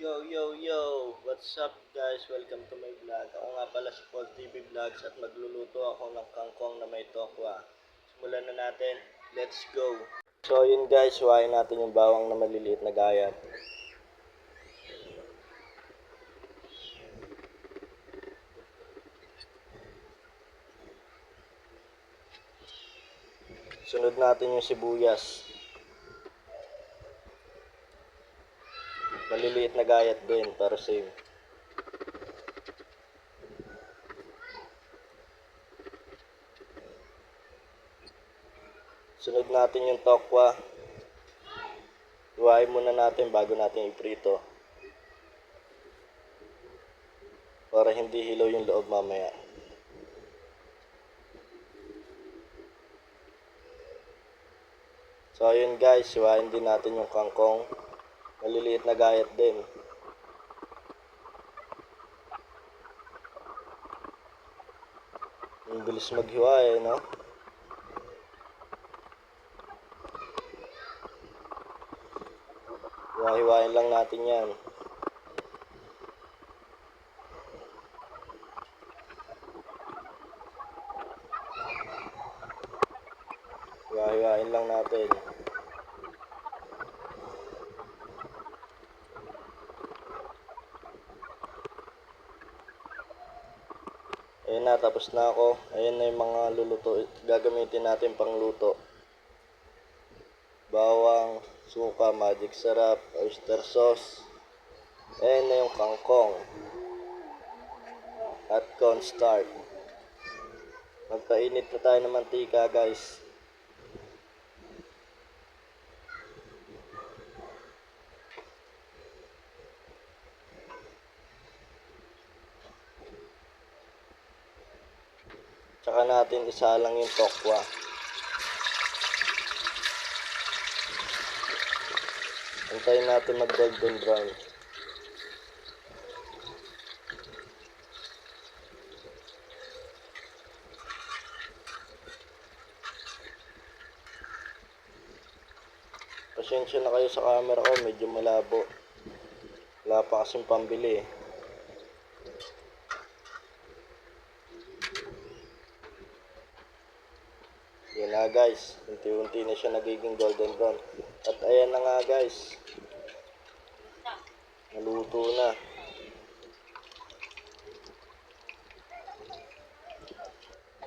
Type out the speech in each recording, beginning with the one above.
Yo! What's up guys? Welcome to my vlog. Ako nga pala si Paul TV Vlogs at magluluto ako ng kangkong na may tokwa. Simulan na natin. Let's go! So yun guys, huwain natin yung bawang na maliliit na gayat. Sunod natin yung sibuyas. Maliliit na gayat din, para same. Sunod natin yung tokwa. Huwain muna natin bago natin iprito. Para hindi hilaw yung loob mamaya. So ayun guys, huwain din natin yung kangkong. Maliliit na gayat din. Ang bilis maghiwa no? Hiwa-hiwain lang natin yan. Hiwa-hiwain lang natin. Ayun na, tapos na ako. Ayun na yung mga luluto. Gagamitin natin pang luto. Bawang, suka, magic sarap, oyster sauce. Ayun na yung kangkong. At cornstarch. Magpainit na tayo ng mantika guys. Tsaka natin isalang yung tokwa. Antayin natin mag golden brown. Pasensya na kayo sa camera ko, medyo malabo. Wala pa kasing pambili. Yan na guys, unti-unti na siya nagiging golden brown. At ayan na nga guys, naluto na.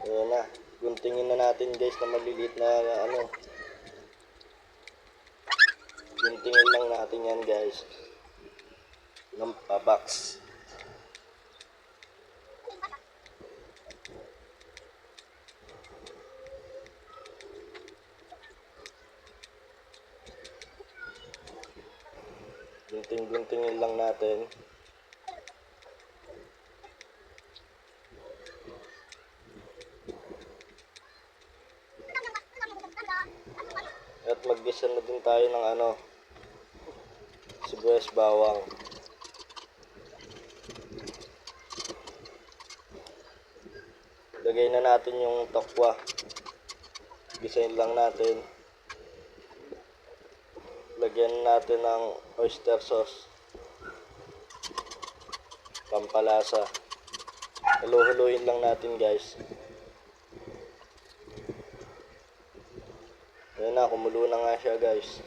Ayan na, guntingin na natin guys na maliliit na guntingin lang natin yan guys ng pabox. Gunting-guntingin lang natin. At mag-gisa na din tayo ng sibuyas bawang. Lagay na natin yung tokwa. Gisahin lang natin. Lagyan natin ng oyster sauce. Pampalasa. Halo-haloin lang natin guys. Ayan na, kumulo na nga siya guys.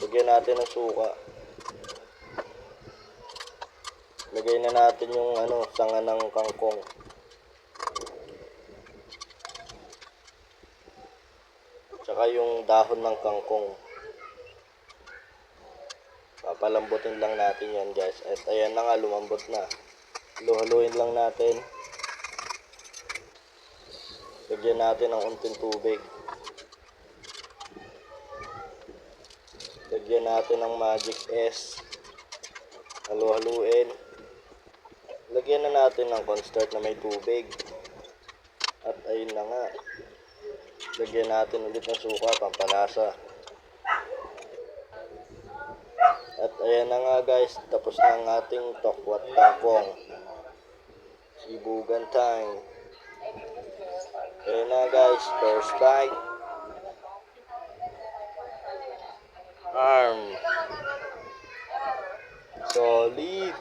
Lagyan natin ng suka. Lagay na natin yung sanga ng kangkong. Tsaka yung dahon ng kangkong. Papalambutin lang natin yan guys. At ayan na nga, lumambot na. Halo-haloin lang natin. Lagyan natin ng unting tubig. Lagyan natin ng magic S. Halo-haluin. Lagyan na natin ng cornstarch na may tubig. At ayun na nga. Lagyan natin ulit ng suka, pampalasa. At ayan na nga guys, tapos na ang ating tokwa at kangkong. Sibugan time. Ayan na guys, first bite. Solid!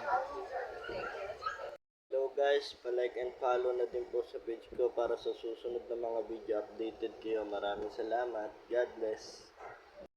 Hello guys, palike and follow na din po sa page ko para sa susunod na mga video updated kayo. Maraming salamat. God bless.